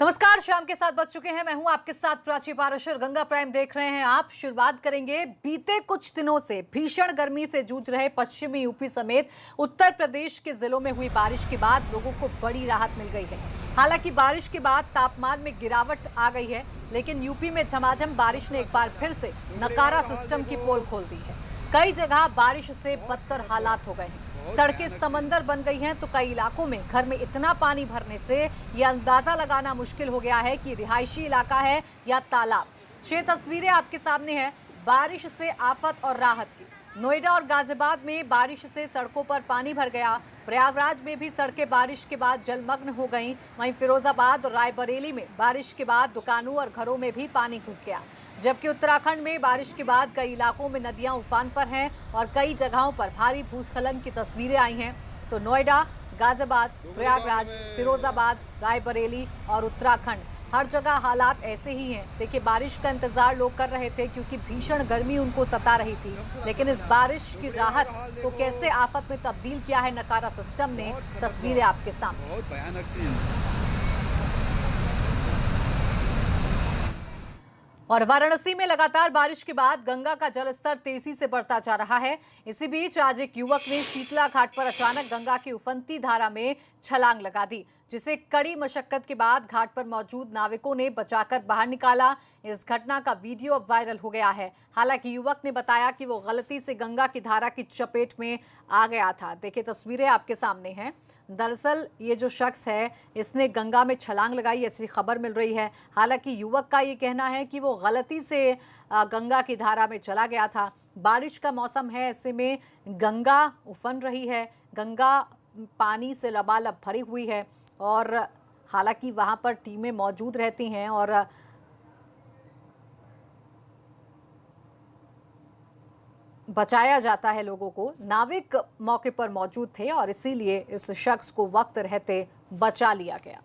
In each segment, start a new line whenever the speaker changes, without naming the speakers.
नमस्कार, शाम के 7 बज चुके हैं। मैं हूं आपके साथ प्राची पाराशर। गंगा प्राइम देख रहे हैं आप। शुरुआत करेंगे बीते कुछ दिनों से भीषण गर्मी से जूझ रहे पश्चिमी यूपी समेत उत्तर प्रदेश के जिलों में हुई बारिश के बाद लोगों को बड़ी राहत मिल गई है। हालांकि बारिश के बाद तापमान में गिरावट आ गई है, लेकिन यूपी में झमाझम बारिश ने एक बार फिर से नकारा सिस्टम की पोल खोल दी है। कई जगह बारिश से बदतर हालात हो गए हैं। सड़कें समंदर बन गई हैं तो कई इलाकों में घर में इतना पानी भरने से यह अंदाजा लगाना मुश्किल हो गया है कि रिहायशी इलाका है या तालाब। 6 तस्वीरें आपके सामने हैं बारिश से आफत और राहत की। नोएडा और गाजियाबाद में बारिश से सड़कों पर पानी भर गया। प्रयागराज में भी सड़कें बारिश के बाद जलमग्न हो गईं। वहीं फिरोजाबाद और रायबरेली में बारिश के बाद दुकानों और घरों में भी पानी घुस गया। जबकि उत्तराखंड में बारिश के बाद कई इलाकों में नदियां उफान पर हैं और कई जगहों पर भारी भूस्खलन की तस्वीरें आई हैं। तो नोएडा, गाजियाबाद, प्रयागराज, फिरोजाबाद, रायबरेली और उत्तराखंड, हर जगह हालात ऐसे ही हैं। देखिए, बारिश का इंतजार लोग कर रहे थे क्योंकि भीषण गर्मी उनको सता रही थी, लेकिन इस बारिश की राहत को कैसे आफत में तब्दील किया है नकारा सिस्टम ने, तस्वीरें आपके सामने।
बहुत भयानक सीन।
और वाराणसी में लगातार बारिश के बाद गंगा का जलस्तर तेजी से बढ़ता जा रहा है। इसी बीच आज एक युवक ने शीतला घाट पर अचानक गंगा की उफनती धारा में छलांग लगा दी, जिसे कड़ी मशक्कत के बाद घाट पर मौजूद नाविकों ने बचाकर बाहर निकाला। इस घटना का वीडियो अब वायरल हो गया है। हालांकि युवक ने बताया कि वो गलती से गंगा की धारा की चपेट में आ गया था। देखिए, तस्वीरें आपके सामने हैं। दरअसल ये जो शख्स है, इसने गंगा में छलांग लगाई, ऐसी खबर मिल रही है। हालांकि युवक का ये कहना है कि वो गलती से गंगा की धारा में चला गया था। बारिश का मौसम है, ऐसे में गंगा उफन रही है, गंगा पानी से लबालब भरी हुई है और हालांकि वहाँ पर टीमें मौजूद रहती हैं और बचाया जाता है लोगों को। नाविक मौके पर मौजूद थे और इसीलिए इस शख्स को वक्त रहते बचा लिया गया।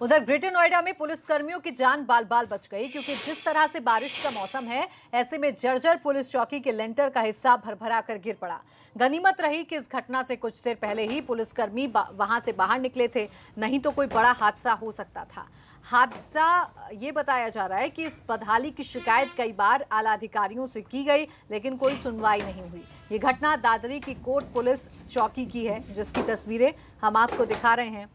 उधर ग्रेटर नोएडा में पुलिस कर्मियों की जान बाल बाल बच गई, क्योंकि जिस तरह से बारिश का मौसम है, ऐसे में जर्जर पुलिस चौकी के लेंटर का हिस्सा भरभरा कर गिर पड़ा। गनीमत रही कि इस घटना से कुछ देर पहले ही पुलिसकर्मी वहां से बाहर निकले थे, नहीं तो कोई बड़ा हादसा हो सकता था। हादसा ये बताया जा रहा है कि इस बदहाली की शिकायत कई बार आला अधिकारियों से की गई, लेकिन कोई सुनवाई नहीं हुई। ये घटना दादरी की कोट पुलिस चौकी की है, जिसकी तस्वीरें हम आपको दिखा रहे हैं।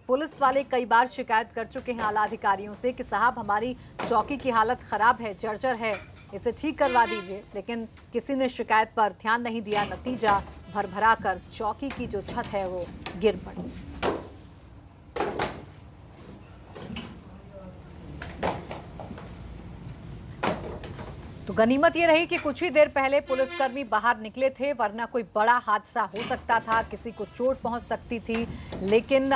पुलिस वाले कई बार शिकायत कर चुके हैं आला अधिकारियों से कि साहब, हमारी चौकी की हालत खराब है, जर्जर है, इसे ठीक करवा दीजिए, लेकिन किसी ने शिकायत पर ध्यान नहीं दिया। नतीजा, भरभरा कर चौकी की जो छत है वो गिर पड़ी। तो गनीमत ये रही कि कुछ ही देर पहले पुलिसकर्मी बाहर निकले थे, वरना कोई बड़ा हादसा हो सकता था, किसी को चोट पहुंच सकती थी। लेकिन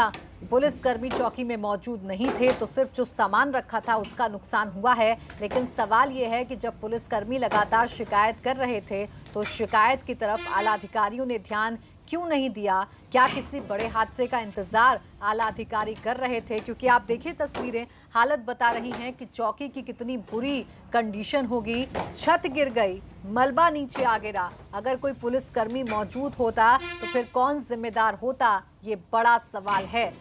पुलिसकर्मी चौकी में मौजूद नहीं थे, तो सिर्फ जो सामान रखा था उसका नुकसान हुआ है। लेकिन सवाल ये है कि जब पुलिसकर्मी लगातार शिकायत कर रहे थे, तो शिकायत की तरफ आला अधिकारियों ने ध्यान क्यों नहीं दिया? क्या किसी बड़े हादसे का इंतजार आला अधिकारी कर रहे थे? क्योंकि आप देखिए, तस्वीरें हालत बता रही हैं कि चौकी की कितनी बुरी कंडीशन होगी। छत गिर गई, मलबा नीचे आ गिरा। अगर कोई पुलिसकर्मी मौजूद होता तो फिर कौन जिम्मेदार होता, ये बड़ा सवाल है।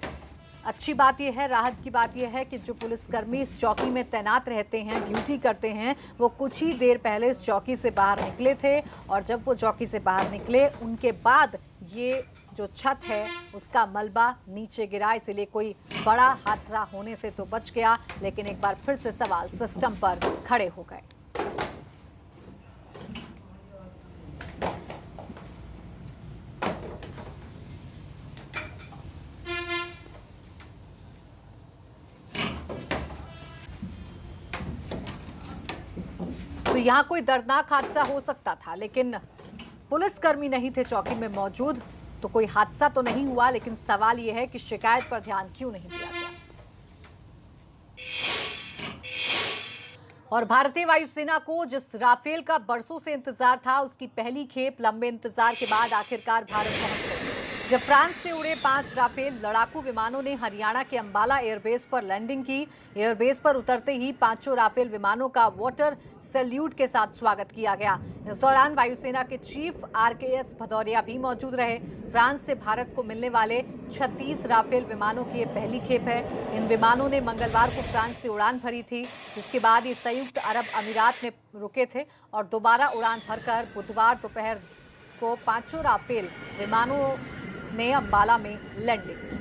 अच्छी बात यह है, राहत की बात यह है कि जो पुलिसकर्मी इस चौकी में तैनात रहते हैं, ड्यूटी करते हैं, वो कुछ ही देर पहले इस चौकी से बाहर निकले थे और जब वो चौकी से बाहर निकले, उनके बाद ये जो छत है उसका मलबा नीचे गिरा। इसलिए कोई बड़ा हादसा होने से तो बच गया, लेकिन एक बार फिर से सवाल सिस्टम पर खड़े हो गए। तो यहाँ कोई दर्दनाक हादसा हो सकता था, लेकिन पुलिसकर्मी नहीं थे चौकी में मौजूद, तो कोई हादसा तो नहीं हुआ। लेकिन सवाल यह है कि शिकायत पर ध्यान क्यों नहीं दिया गया। और भारतीय वायुसेना को जिस राफेल का बरसों से इंतजार था, उसकी पहली खेप लंबे इंतजार के बाद आखिरकार भारत पहुंच गई। जब फ्रांस से उड़े 5 राफेल लड़ाकू विमानों ने हरियाणा के अंबाला एयरबेस पर लैंडिंग की। एयरबेस पर उतरते ही पांचों राफेल विमानों का वाटर सैल्यूट के साथ स्वागत किया गया। इस दौरान वायुसेना के चीफ RKS भदौरिया भी मौजूद रहे। फ्रांस से भारत को मिलने वाले 36 राफेल विमानों की ये पहली खेप है। इन विमानों ने मंगलवार को फ्रांस से उड़ान भरी थी, जिसके बाद ये संयुक्त अरब अमीरात में रुके थे और दोबारा उड़ान भरकर बुधवार दोपहर को पांचों राफेल विमानों ने अंबाला में लैंडिंग की।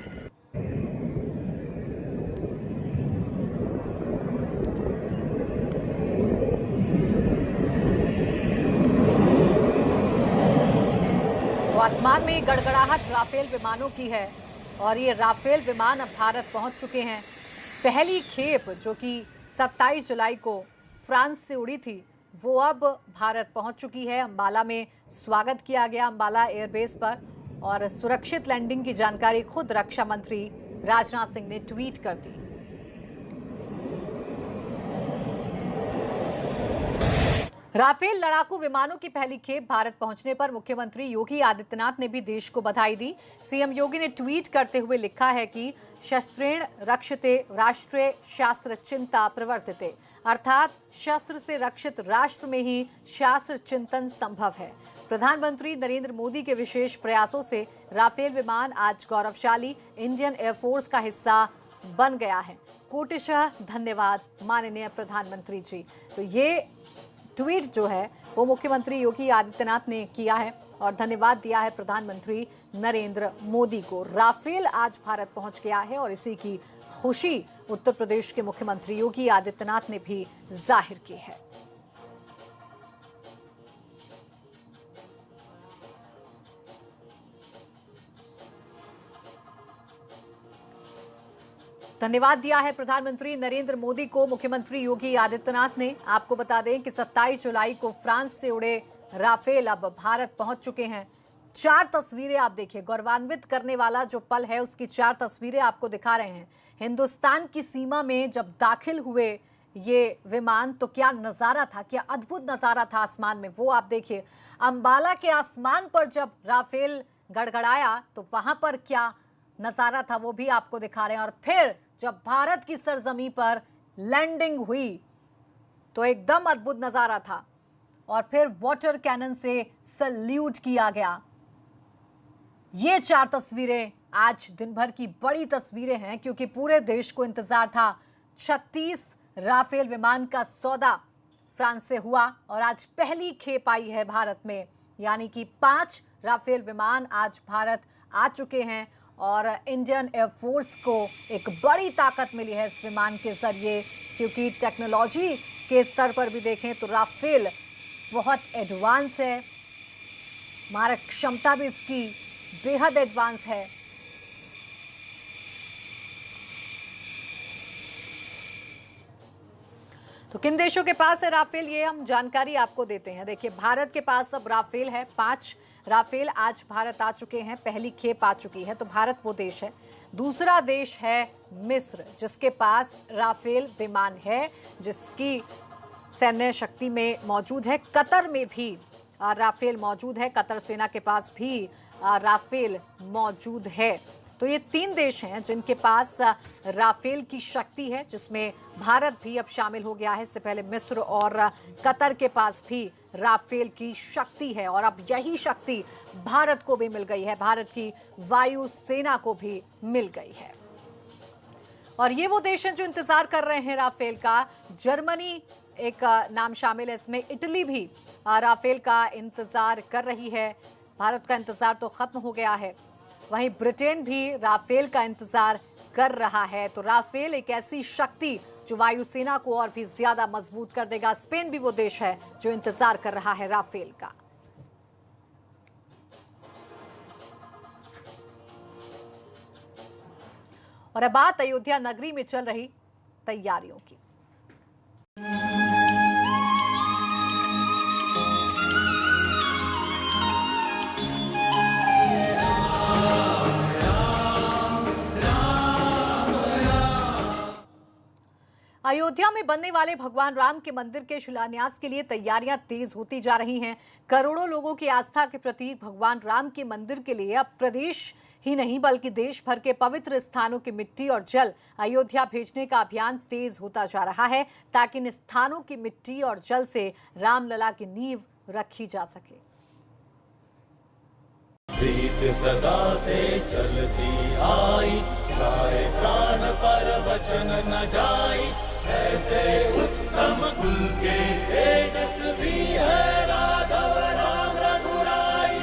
तो आसमान में गड़गड़ाहट राफेल विमानों की है और ये राफेल विमान अब भारत पहुंच चुके हैं। पहली खेप जो कि 27 जुलाई को फ्रांस से उड़ी थी, वो अब भारत पहुंच चुकी है। अंबाला में स्वागत किया गया अंबाला एयरबेस पर और सुरक्षित लैंडिंग की जानकारी खुद रक्षा मंत्री राजनाथ सिंह ने ट्वीट कर दी। राफेल लड़ाकू विमानों की पहली खेप भारत पहुंचने पर मुख्यमंत्री योगी आदित्यनाथ ने भी देश को बधाई दी। सीएम योगी ने ट्वीट करते हुए लिखा है कि शस्त्रेण रक्षते राष्ट्रे शास्त्र चिंता प्रवर्तिते, अर्थात शस्त्र से रक्षित राष्ट्र में ही शास्त्र चिंतन संभव है। प्रधानमंत्री नरेंद्र मोदी के विशेष प्रयासों से राफेल विमान आज गौरवशाली इंडियन एयरफोर्स का हिस्सा बन गया है। कोटिशः धन्यवाद माननीय प्रधानमंत्री जी। तो ये ट्वीट जो है वो मुख्यमंत्री योगी आदित्यनाथ ने किया है और धन्यवाद दिया है प्रधानमंत्री नरेंद्र मोदी को। राफेल आज भारत पहुंच गया है और इसी की खुशी उत्तर प्रदेश के मुख्यमंत्री योगी आदित्यनाथ ने भी जाहिर की है। धन्यवाद दिया है प्रधानमंत्री नरेंद्र मोदी को मुख्यमंत्री योगी आदित्यनाथ ने। आपको बता दें कि 27 जुलाई को फ्रांस से उड़े राफेल अब भारत पहुंच चुके हैं। 4 तस्वीरें आप देखिए, गौरवान्वित करने वाला जो पल है उसकी 4 तस्वीरें आपको दिखा रहे हैं। हिंदुस्तान की सीमा में जब दाखिल हुए ये विमान तो क्या नजारा था, क्या अद्भुत नजारा था आसमान में, वो आप देखिए। अंबाला के आसमान पर जब राफेल गड़गड़ाया तो वहां पर क्या नजारा था वो भी आपको दिखा रहे हैं। और फिर जब भारत की सरजमी पर लैंडिंग हुई तो एकदम अद्भुत नजारा था और फिर वाटर कैनन से सल्यूट किया गया। ये 4 तस्वीरें आज दिन भर की बड़ी तस्वीरें हैं क्योंकि पूरे देश को इंतजार था। 36 राफेल विमान का सौदा फ्रांस से हुआ और आज पहली खेप आई है भारत में, यानी कि 5 राफेल विमान आज भारत आ चुके हैं और इंडियन एयरफोर्स को एक बड़ी ताकत मिली है इस विमान के जरिए, क्योंकि टेक्नोलॉजी के स्तर पर भी देखें तो राफेल बहुत एडवांस है, मारक क्षमता भी इसकी बेहद एडवांस है। तो किन देशों के पास है राफेल, ये हम जानकारी आपको देते हैं। देखिए, भारत के पास अब राफेल है, 5 राफेल आज भारत आ चुके हैं, पहली खेप आ चुकी है, तो भारत वो देश है। दूसरा देश है मिस्र, जिसके पास राफेल विमान है, जिसकी सैन्य शक्ति में मौजूद है। कतर में भी राफेल मौजूद है, कतर सेना के पास भी राफेल मौजूद है। तो ये 3 देश हैं जिनके पास राफेल की शक्ति है, जिसमें भारत भी अब शामिल हो गया है। इससे पहले मिस्र और कतर के पास भी राफेल की शक्ति है और अब यही शक्ति भारत को भी मिल गई है, भारत की वायु सेना को भी मिल गई है। और ये वो देश हैं जो इंतजार कर रहे हैं राफेल का। जर्मनी एक नाम शामिल है इसमें, इटली भी राफेल का इंतजार कर रही है। भारत का इंतजार तो खत्म हो गया है, वहीं ब्रिटेन भी राफेल का इंतजार कर रहा है। तो राफेल एक ऐसी शक्ति जो वायुसेना को और भी ज्यादा मजबूत कर देगा। स्पेन भी वो देश है जो इंतजार कर रहा है राफेल का। और अब बात अयोध्या नगरी में चल रही तैयारियों की। अयोध्या में बनने वाले भगवान राम के मंदिर के शिलान्यास के लिए तैयारियां तेज होती जा रही हैं। करोड़ों लोगों की आस्था के प्रतीक भगवान राम के मंदिर के लिए अब प्रदेश ही नहीं बल्कि देश भर के पवित्र स्थानों की मिट्टी और जल अयोध्या भेजने का अभियान तेज होता जा रहा है, ताकि इन स्थानों की मिट्टी और जल से रामलला की नींव रखी जा सके।
प्रीत सदा से चलती आई, गाए प्राण पर वचन न जाई, ऐसे उत्तम कुल के तेजस्वी है राघव राम रघुराई।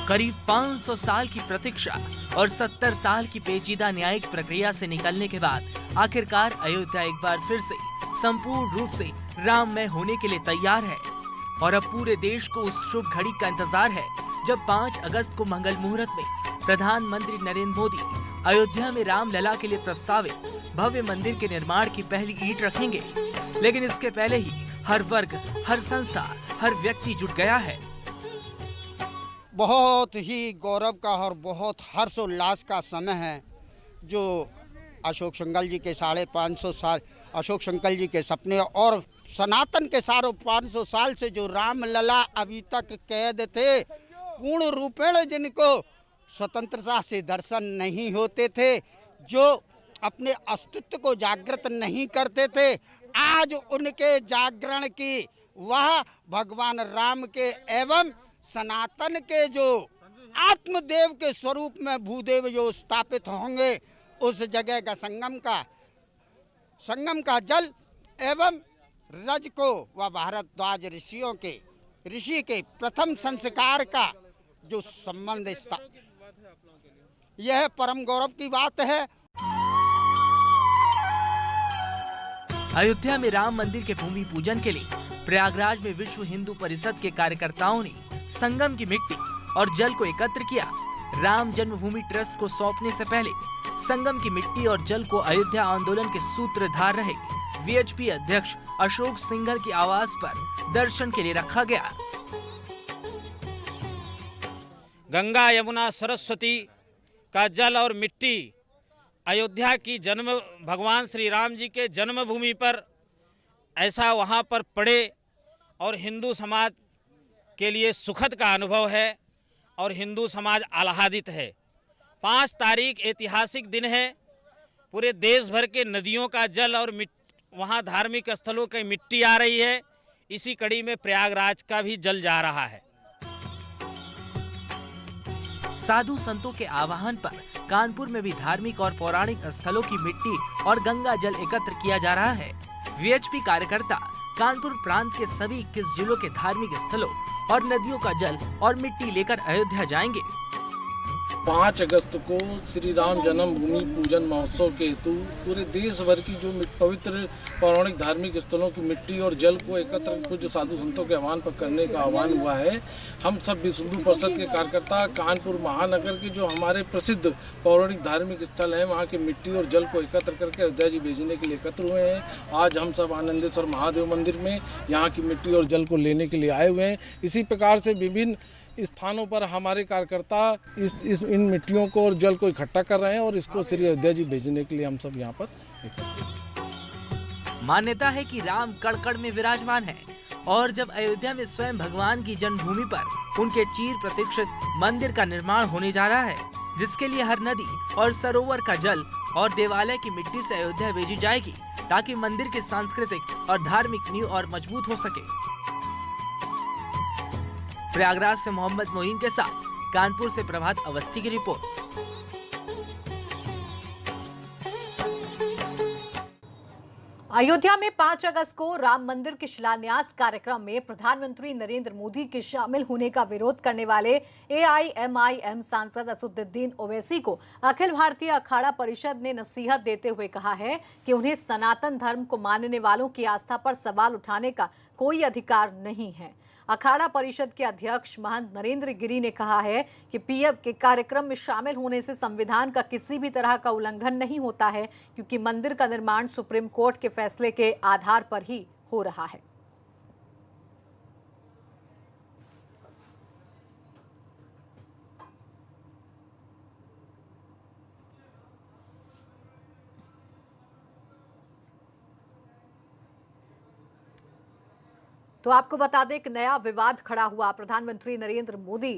करीब 500 साल की प्रतीक्षा और 70 साल की पेचीदा न्यायिक प्रक्रिया से निकलने के बाद आखिरकार अयोध्या एक बार फिर से संपूर्ण रूप से राममय होने के लिए तैयार है। और अब पूरे देश को उस शुभ घड़ी का इंतजार है जब 5 अगस्त को मंगल मुहूर्त में प्रधानमंत्री नरेंद्र मोदी अयोध्या में रामलला के लिए प्रस्तावित भव्य मंदिर के निर्माण की पहली ईंट रखेंगे। लेकिन इसके पहले ही हर वर्ग, हर संस्था, हर व्यक्ति जुट गया है।
बहुत ही गौरव का और बहुत हर्षोल्लास का समय है जो अशोक सिंघल जी के 550 साल, अशोक सिंघल जी के सपने और सनातन के सारों 500 साल से जो रामलला अभी तक कैद थे, पूर्ण रूपेण जिनको स्वतंत्रता से दर्शन नहीं होते थे, जो अपने अस्तित्व को जागृत नहीं करते थे, आज उनके जागरण की वह भगवान राम के एवं सनातन के जो आत्मदेव के स्वरूप में भूदेव जो स्थापित होंगे, उस जगह का संगम का जल एवं रज को व भारद्वाज ऋषि के प्रथम संस्कार का जो संबंध यह परम गौरव की बात है।
अयोध्या में राम मंदिर के भूमि पूजन के लिए प्रयागराज में विश्व हिंदू परिषद के कार्यकर्ताओं ने संगम की मिट्टी और जल को एकत्र किया। राम जन्मभूमि ट्रस्ट को सौंपने से पहले संगम की मिट्टी और जल को अयोध्या आंदोलन के सूत्रधार रहे वीएचपी अध्यक्ष अशोक सिंघल के आवास पर दर्शन के लिए रखा गया।
गंगा, यमुना, सरस्वती का जल और मिट्टी अयोध्या की भगवान श्री राम जी के जन्मभूमि पर ऐसा वहाँ पर पड़े और हिंदू समाज के लिए सुखद का अनुभव है और हिंदू समाज आह्लादित है। 5 तारीख ऐतिहासिक दिन है। पूरे देश भर के नदियों का जल और वहाँ धार्मिक स्थलों की मिट्टी आ रही है। इसी कड़ी में प्रयागराज का भी जल जा रहा है।
साधु संतों के आह्वान पर कानपुर में भी धार्मिक और पौराणिक स्थलों की मिट्टी और गंगा जल एकत्र किया जा रहा है। वीएचपी कार्यकर्ता कानपुर प्रांत के सभी 21 जिलों के धार्मिक स्थलों और नदियों का जल और मिट्टी लेकर अयोध्या जाएंगे।
5 अगस्त को श्री राम जन्मभूमि पूजन महोत्सव के हेतु पूरे देश भर की जो पवित्र पौराणिक धार्मिक स्थलों की मिट्टी और जल को एकत्र कुछ साधु संतों के आह्वान पर करने का आह्वान हुआ है। हम सब विश्व हिंदू परिषद के कार्यकर्ता कानपुर महानगर के जो हमारे प्रसिद्ध पौराणिक धार्मिक स्थल हैं, वहाँ के मिट्टी और जल को एकत्र करके अयोध्या जी भेजने के लिए एकत्र हुए हैं। आज हम सब आनंदेश्वर महादेव मंदिर में यहाँ की मिट्टी और जल को लेने के लिए आए हुए हैं। इसी प्रकार से विभिन्न स्थानों पर हमारे कार्यकर्ता इन मिट्टियों को और जल को इकट्ठा कर रहे हैं और इसको श्री अयोध्या जी भेजने के लिए हम सब यहाँ पर
मान्यता है कि राम कण कण में विराजमान है और जब अयोध्या में स्वयं भगवान की जन्मभूमि पर उनके चिर प्रतीक्षित मंदिर का निर्माण होने जा रहा है, जिसके लिए हर नदी और सरोवर का जल और देवालय की मिट्टी से अयोध्या भेजी जाएगी, ताकि मंदिर की सांस्कृतिक और धार्मिक नींव और मजबूत हो सके। प्रयागराज से मोहम्मद मोइन के साथ कानपुर से प्रभात अवस्थी की रिपोर्ट।
अयोध्या में 5 अगस्त को राम मंदिर के शिलान्यास कार्यक्रम में प्रधानमंत्री नरेंद्र मोदी के शामिल होने का विरोध करने वाले एआईएमआईएम सांसद असदुद्दीन ओवैसी को अखिल भारतीय अखाड़ा परिषद ने नसीहत देते हुए कहा है कि उन्हें सनातन धर्म को मानने वालों की आस्था पर सवाल उठाने का कोई अधिकार नहीं है। अखाड़ा परिषद के अध्यक्ष महंत नरेंद्र गिरी ने कहा है कि पीएम के कार्यक्रम में शामिल होने से संविधान का किसी भी तरह का उल्लंघन नहीं होता है, क्योंकि मंदिर का निर्माण सुप्रीम कोर्ट के फैसले के आधार पर ही हो रहा है। तो आपको बता दें कि नया विवाद खड़ा हुआ। प्रधानमंत्री नरेंद्र मोदी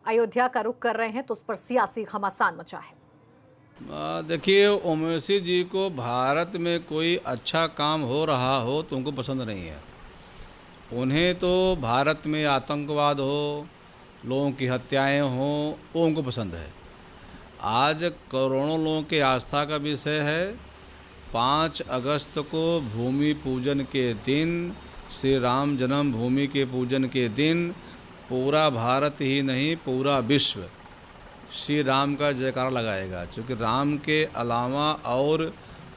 अयोध्या का रुख कर रहे हैं तो उस पर सियासी घमासान मचा है।
देखिए, ओवैसी जी को भारत में कोई अच्छा काम हो रहा हो तो उनको पसंद नहीं है। उन्हें तो भारत में आतंकवाद हो, लोगों की हत्याएं हों, वो उनको पसंद है। आज करोड़ों लोगों के आस्था का विषय है। 5 अगस्त को भूमि पूजन के दिन, श्री राम जन्मभूमि के पूजन के दिन पूरा भारत ही नहीं पूरा विश्व श्री राम का जयकारा लगाएगा, क्योंकि राम के अलावा और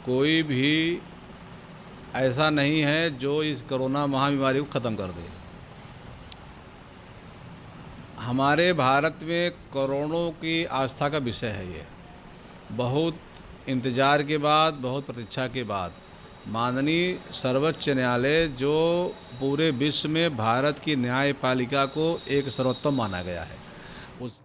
कोई भी ऐसा नहीं है जो इस कोरोना महामारी को ख़त्म कर दे। हमारे भारत में करोड़ों की आस्था का विषय है ये। बहुत इंतज़ार के बाद, बहुत प्रतीक्षा के बाद माननीय सर्वोच्च न्यायालय, जो पूरे विश्व में भारत की न्यायपालिका को एक सर्वोत्तम माना गया है, उस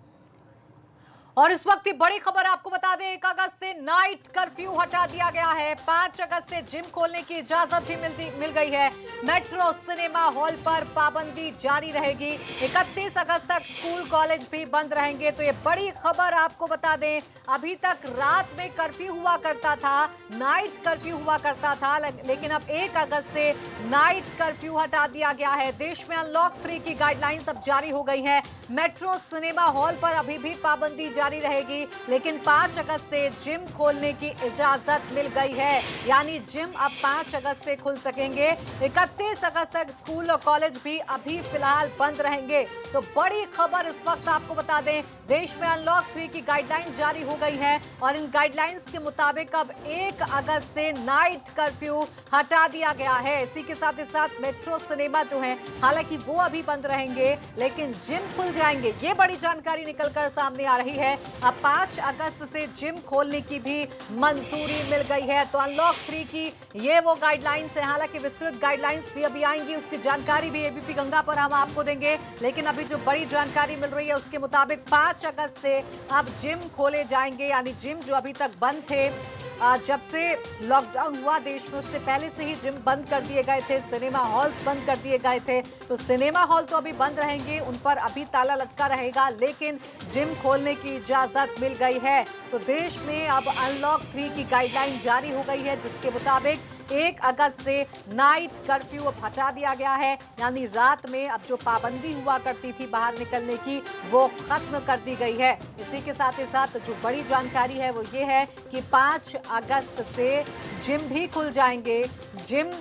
और इस वक्त की बड़ी खबर आपको बता दें, 1 अगस्त से नाइट कर्फ्यू हटा दिया गया है। 5 अगस्त से जिम खोलने की इजाजत भी मिल गई है। मेट्रो, सिनेमा हॉल पर पाबंदी जारी रहेगी। 31 अगस्त तक स्कूल कॉलेज भी बंद रहेंगे। तो ये बड़ी खबर आपको बता दें, अभी तक रात में कर्फ्यू हुआ करता था, नाइट कर्फ्यू हुआ करता था, लेकिन अब 1 अगस्त से नाइट कर्फ्यू हटा दिया गया है। देश में अनलॉक 3 की गाइडलाइंस अब जारी हो गई है। मेट्रो, सिनेमा हॉल पर अभी भी पाबंदी जारी रहेगी, लेकिन 5 अगस्त से जिम खोलने की इजाजत मिल गई है। यानी जिम अब 5 अगस्त से खुल सकेंगे। 31 अगस्त तक स्कूल और कॉलेज भी अभी फिलहाल बंद रहेंगे। तो बड़ी खबर इस वक्त आपको बता दें, देश में अनलॉक 3 की गाइडलाइन जारी हो गई है और इन गाइडलाइंस के मुताबिक अब 1 अगस्त से नाइट कर्फ्यू हटा दिया गया है। इसी के साथ ही साथ मेट्रो, सिनेमा जो है हालांकि वो अभी बंद रहेंगे, लेकिन जिम खुल जाएंगे। ये बड़ी जानकारी निकलकर सामने आ रही है। अब 5 अगस्त से जिम खोलने की भी मंजूरी मिल गई है। तो अनलॉक 3 की ये वो गाइडलाइंस है। हालांकि विस्तृत गाइडलाइंस भी अभी आएंगी, उसकी जानकारी भी एबीपी गंगा पर हम आपको देंगे। लेकिन अभी जो बड़ी जानकारी मिल रही है उसके मुताबिक 5 अगस्त से अब जिम खोले जाएंगे। यानी जिम जो अभी तक बंद थे, जब से लॉकडाउन हुआ देश में, उससे पहले से ही जिम बंद कर दिए गए थे, सिनेमा हॉल्स बंद कर दिए गए थे। तो सिनेमा हॉल तो अभी बंद रहेंगे, उन पर अभी ताला लटका रहेगा, लेकिन जिम खोलने की इजाजत मिल गई है। तो देश में अब अनलॉक 3 की गाइडलाइन जारी हो गई है, जिसके मुताबिक 1 अगस्त से नाइट कर्फ्यू अब हटा दिया गया है। यानी रात में अब जो पाबंदी हुआ करती थी बाहर निकलने की, वो खत्म कर दी गई है। इसी के साथ ही साथ जो बड़ी जानकारी है वो ये है कि 5 अगस्त से जिम भी खुल जाएंगे। जिम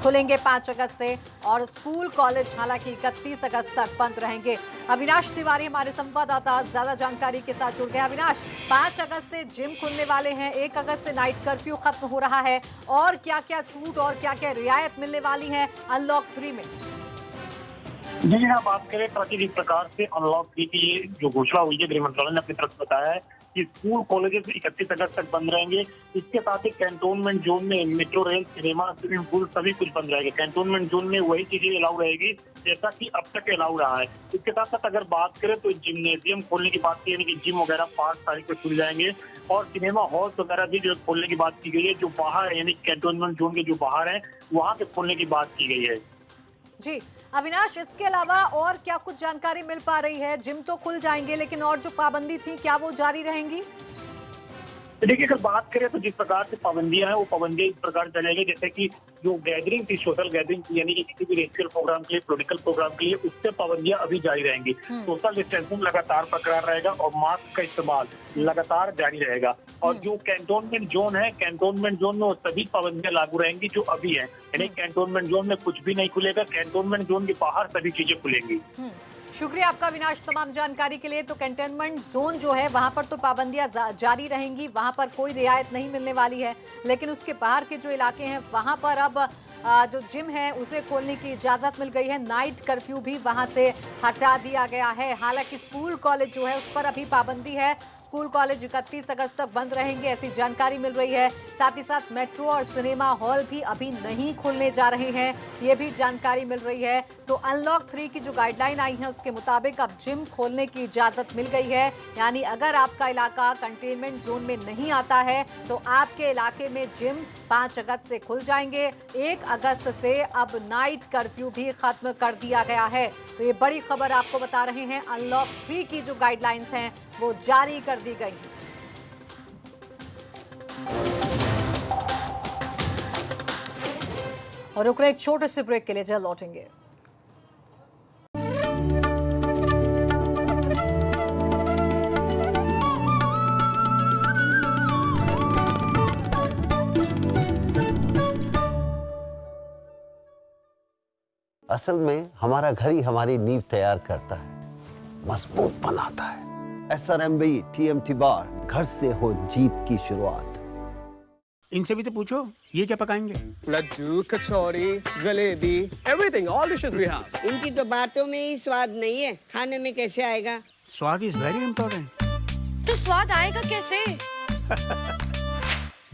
खुलेंगे 5 अगस्त से और स्कूल कॉलेज हालांकि 31 अगस्त तक बंद रहेंगे। अविनाश तिवारी हमारे संवाददाता ज्यादा जानकारी के साथ जुड़ गए। अविनाश, 5 अगस्त से जिम खुलने वाले हैं, 1 अगस्त से नाइट कर्फ्यू खत्म हो रहा है, और क्या क्या छूट और क्या क्या रियायत मिलने वाली है अनलॉक 3 में?
जी हाँ, बात करें प्राकृतिक प्रकार से अनलॉक 3 की ये जो घोषणा हुई है, गृह मंत्रालय ने अपनी तरफ से बताया है कि स्कूल कॉलेजेस 31 अगस्त तक बंद रहेंगे। इसके साथ ही कैंटोनमेंट जोन में metro rail, cinema, swimming pool सभी कुछ बंद रहेंगे। कैंटोनमेंट जोन में वही चीजें अलाउ रहेगी जैसा कि अब तक अलाउ रहा है। इसके साथ साथ अगर बात करें तो जिम्नेजियम खोलने की बात की, यानी कि जिम वगैरह 5 तारीख को खुल जाएंगे, और सिनेमा हॉल्स वगैरह भी जो खोलने की बात की गई है, जो बाहर है यानी कैंटोनमेंट जोन के जो बाहर है वहां पे खोलने की बात की गई है।
जी अविनाश, इसके अलावा और क्या कुछ जानकारी मिल पा रही है? जिम तो खुल जाएंगे, लेकिन और जो पाबंदी थी क्या वो जारी रहेंगी?
देखिए, अगर बात करें तो जिस प्रकार से पाबंदियां हैं वो पाबंदियां इस प्रकार चलेंगी जैसे कि जो गैदरिंग थी, सोशल गैदरिंग थी, यानी कि किसी भी रेशियल प्रोग्राम के लिए, पॉलिटिकल प्रोग्राम के लिए, उससे पाबंदियां अभी जारी रहेंगी। सोशल डिस्टेंसिंग लगातार बरकरार रहेगा और मास्क का इस्तेमाल लगातार जारी रहेगा। और जो कैंटोनमेंट जोन है, कैंटोनमेंट जोन में वो सभी पाबंदियां लागू रहेंगी जो अभी है। यानी कैंटोनमेंट जोन में कुछ भी नहीं खुलेगा, कैंटोनमेंट जोन के बाहर सभी चीजें खुलेंगी।
शुक्रिया आपका अविनाश तमाम जानकारी के लिए। तो कंटेनमेंट जोन जो है वहां पर तो पाबंदियां जारी रहेंगी, वहां पर कोई रियायत नहीं मिलने वाली है, लेकिन उसके बाहर के जो इलाके हैं वहां पर अब जो जिम है उसे खोलने की इजाजत मिल गई है। नाइट कर्फ्यू भी वहां से हटा दिया गया है। हालांकि स्कूल कॉलेज जो है उस पर अभी पाबंदी है, स्कूल कॉलेज 31 अगस्त तक बंद रहेंगे, ऐसी जानकारी मिल रही है। साथ ही साथ मेट्रो और सिनेमा हॉल भी अभी नहीं खुलने जा रहे हैं, ये भी जानकारी मिल रही है। तो अनलॉक 3 की जो गाइडलाइन आई है उसके मुताबिक अब जिम खोलने की इजाजत मिल गई है। यानी अगर आपका इलाका कंटेनमेंट जोन में नहीं आता है तो आपके इलाके में जिम 5 अगस्त से खुल जाएंगे। 1 अगस्त से अब नाइट कर्फ्यू भी खत्म कर दिया गया है। तो ये बड़ी खबर आपको बता रहे हैं, अनलॉक 3 की जो गाइडलाइंस हैं वो जारी कर दी गई हैं। और रुक रहे एक छोटे से ब्रेक के लिए, जल्द लौटेंगे।
असल में हमारा घर ही हमारी नींव तैयार करता है, मजबूत बनाता है। SRMB TMT बार, घर से हो जीत की शुरुआत।
इनसे भी तो पूछो ये क्या पकाएंगे।
Laddoo, kachori, jalebi, everything, all dishes we have.
इनकी तो बातों में ही स्वाद नहीं है, खाने में कैसे आएगा?
स्वाद इज वेरी इम्पोर्टेंट।
तो स्वाद आएगा कैसे?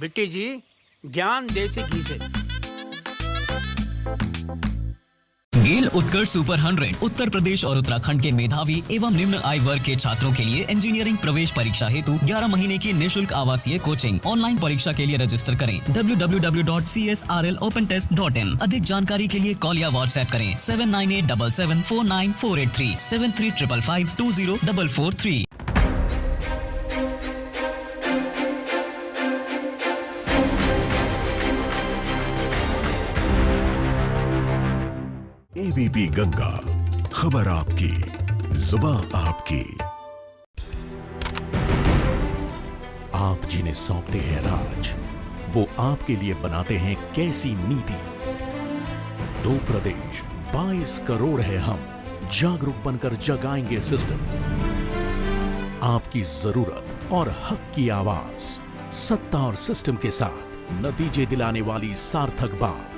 बिट्टी जी, ज्ञान देसी घी से।
गेल उत्कर्ष सुपर 100 उत्तर प्रदेश और उत्तराखंड के मेधावी एवं निम्न आय वर्ग के छात्रों के लिए इंजीनियरिंग प्रवेश परीक्षा हेतु 11 महीने की निःशुल्क आवासीय कोचिंग। ऑनलाइन परीक्षा के लिए रजिस्टर करें www.csrlopentest.in। अधिक जानकारी के लिए कॉल या व्हाट्सएप करें 7987749483 7355520443।
ABP गंगा, खबर आपकी, जुबान आपकी। आप जिन्हें सौंपते हैं राज, वो आपके लिए बनाते हैं कैसी नीति। 2 प्रदेश 22 करोड़ है हम, जागरूक बनकर जगाएंगे सिस्टम। आपकी जरूरत और हक की आवाज, सत्ता और सिस्टम के साथ नतीजे दिलाने वाली सार्थक बात।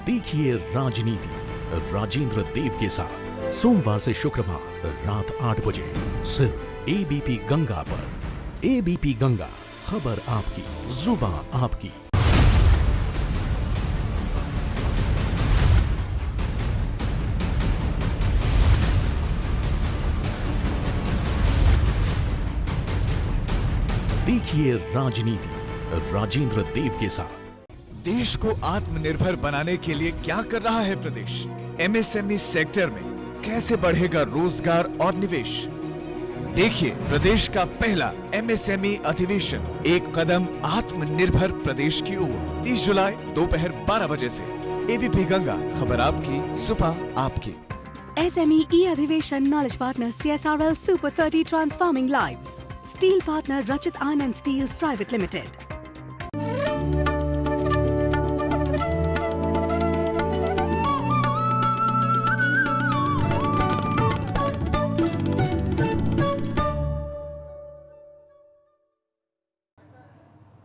देखिए राजनीति राजेंद्र देव के साथ सोमवार से शुक्रवार रात 8 बजे सिर्फ ABP गंगा पर। ABP गंगा, खबर आपकी, जुबान आपकी। देखिए राजनीति राजेंद्र देव के साथ।
देश को आत्मनिर्भर बनाने के लिए क्या कर रहा है प्रदेश? MSME सेक्टर में कैसे बढ़ेगा रोजगार और निवेश? देखिए प्रदेश का पहला MSME अधिवेशन, एक कदम आत्मनिर्भर प्रदेश की ओर। 30 जुलाई दोपहर 12 बजे से ABP गंगा, खबर आपकी, सुबह आपकी।
SME अधिवेशन, knowledge partner CSRL Super 30 Transforming Lives, steel partner Rachit iron and steels private limited.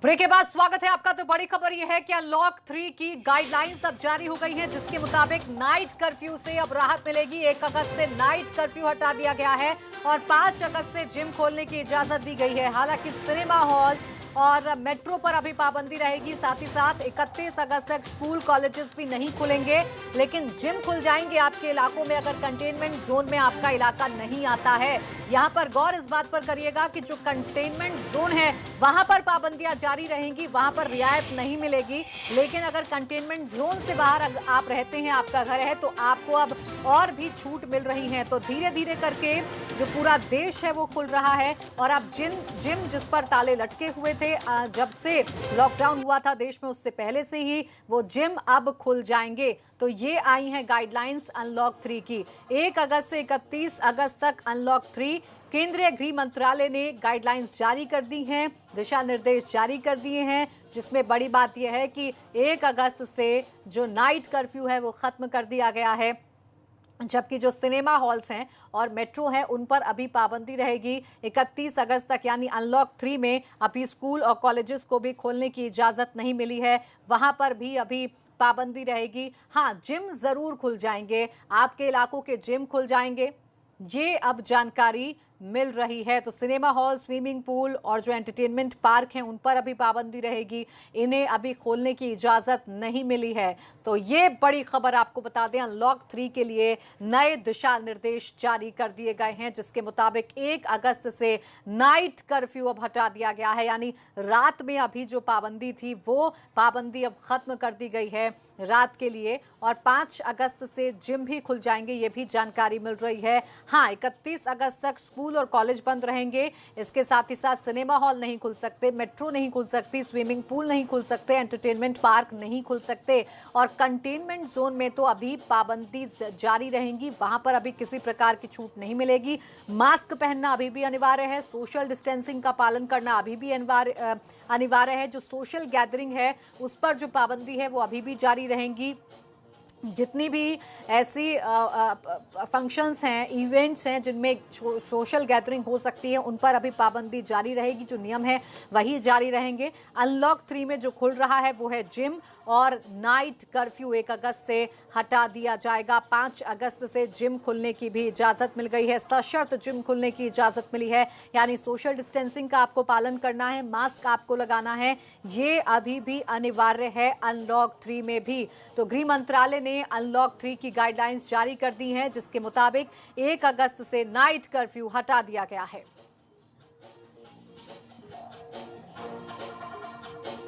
Break के बाद स्वागत है आपका। तो बड़ी खबर यह है कि अनलॉक 3 की गाइडलाइंस अब जारी हो गई हैं, जिसके मुताबिक नाइट कर्फ्यू से अब राहत मिलेगी। 1 अगस्त से नाइट कर्फ्यू हटा दिया गया है और 5 अगस्त से जिम खोलने की इजाजत दी गई है। हालांकि सिनेमा हॉल्स और मेट्रो पर अभी पाबंदी रहेगी। साथ ही साथ 31 अगस्त तक स्कूल कॉलेजेस भी नहीं खुलेंगे, लेकिन जिम खुल जाएंगे आपके इलाकों में अगर कंटेनमेंट जोन में आपका इलाका नहीं आता है। यहाँ पर गौर इस बात पर करिएगा कि जो कंटेनमेंट जोन है वहां पर पाबंदियां जारी रहेंगी, वहां पर रियायत नहीं मिलेगी। लेकिन अगर कंटेनमेंट जोन से बाहर आप रहते हैं, आपका घर है, तो आपको अब और भी छूट मिल रही है। तो धीरे धीरे करके जो पूरा देश है वो खुल रहा है और अब जिम जिस पर ताले लटके हुए थे जब से लॉकडाउन हुआ था देश में, उससे पहले से ही वो जिम अब खुल जाएंगे। तो ये आई हैं गाइडलाइंस अनलॉक 3 की। 1 अगस्त से 31 अगस्त तक अनलॉक 3। केंद्रीय गृह मंत्रालय ने गाइडलाइंस जारी कर दी हैं, दिशा निर्देश जारी कर दिए हैं, जिसमें बड़ी बात यह है कि 1 अगस्त से जो नाइट कर्फ्यू है वो खत्म कर दिया गया है, जबकि जो सिनेमा हॉल्स हैं और मेट्रो हैं उन पर अभी पाबंदी रहेगी 31 अगस्त तक। यानी अनलॉक 3 में अभी स्कूल और कॉलेजेस को भी खोलने की इजाज़त नहीं मिली है, वहाँ पर भी अभी पाबंदी रहेगी। हाँ, जिम ज़रूर खुल जाएंगे, आपके इलाकों के जिम खुल जाएंगे, ये अब जानकारी मिल रही है। तो सिनेमा हॉल, स्विमिंग पूल और जो एंटरटेनमेंट पार्क हैं उन पर अभी पाबंदी रहेगी, इन्हें अभी खोलने की इजाज़त नहीं मिली है। तो ये बड़ी खबर आपको बता दें, अनलॉक 3 के लिए नए दिशा निर्देश जारी कर दिए गए हैं, जिसके मुताबिक 1 अगस्त से नाइट कर्फ्यू अब हटा दिया गया है। यानी रात में अभी जो पाबंदी थी वो पाबंदी अब खत्म कर दी गई है। रात के लिए, और 5 अगस्त से जिम भी खुल जाएंगे, ये भी जानकारी मिल रही है। हाँ, 31 अगस्त तक स्कूल और कॉलेज बंद रहेंगे। इसके साथ ही साथ सिनेमा हॉल नहीं खुल सकते, मेट्रो नहीं खुल सकती, स्विमिंग पूल नहीं खुल सकते, एंटरटेनमेंट पार्क नहीं खुल सकते, और कंटेनमेंट जोन में तो अभी पाबंदी जारी रहेंगी, वहां पर अभी किसी प्रकार की छूट नहीं मिलेगी। मास्क पहनना अभी भी अनिवार्य है, सोशल डिस्टेंसिंग का पालन करना अभी भी अनिवार्य है। जो सोशल गैदरिंग है उस पर जो पाबंदी है वो अभी भी जारी रहेंगी। जितनी भी ऐसी फंक्शंस हैं, इवेंट्स हैं जिनमें सोशल गैदरिंग हो सकती है, उन पर अभी पाबंदी जारी रहेगी। जो नियम है वही जारी रहेंगे। अनलॉक 3 में जो खुल रहा है वो है जिम, और नाइट कर्फ्यू 1 अगस्त से हटा दिया जाएगा। 5 अगस्त से जिम खुलने की भी इजाज़त मिल गई है, सशर्त जिम खुलने की इजाज़त मिली है। यानी सोशल डिस्टेंसिंग का आपको पालन करना है, मास्क आपको लगाना है, ये अभी भी अनिवार्य है अनलॉक 3 में भी। तो गृह मंत्रालय ने अनलॉक 3 की गाइडलाइंस जारी कर दी हैं, जिसके मुताबिक 1 अगस्त से नाइट कर्फ्यू हटा दिया गया है।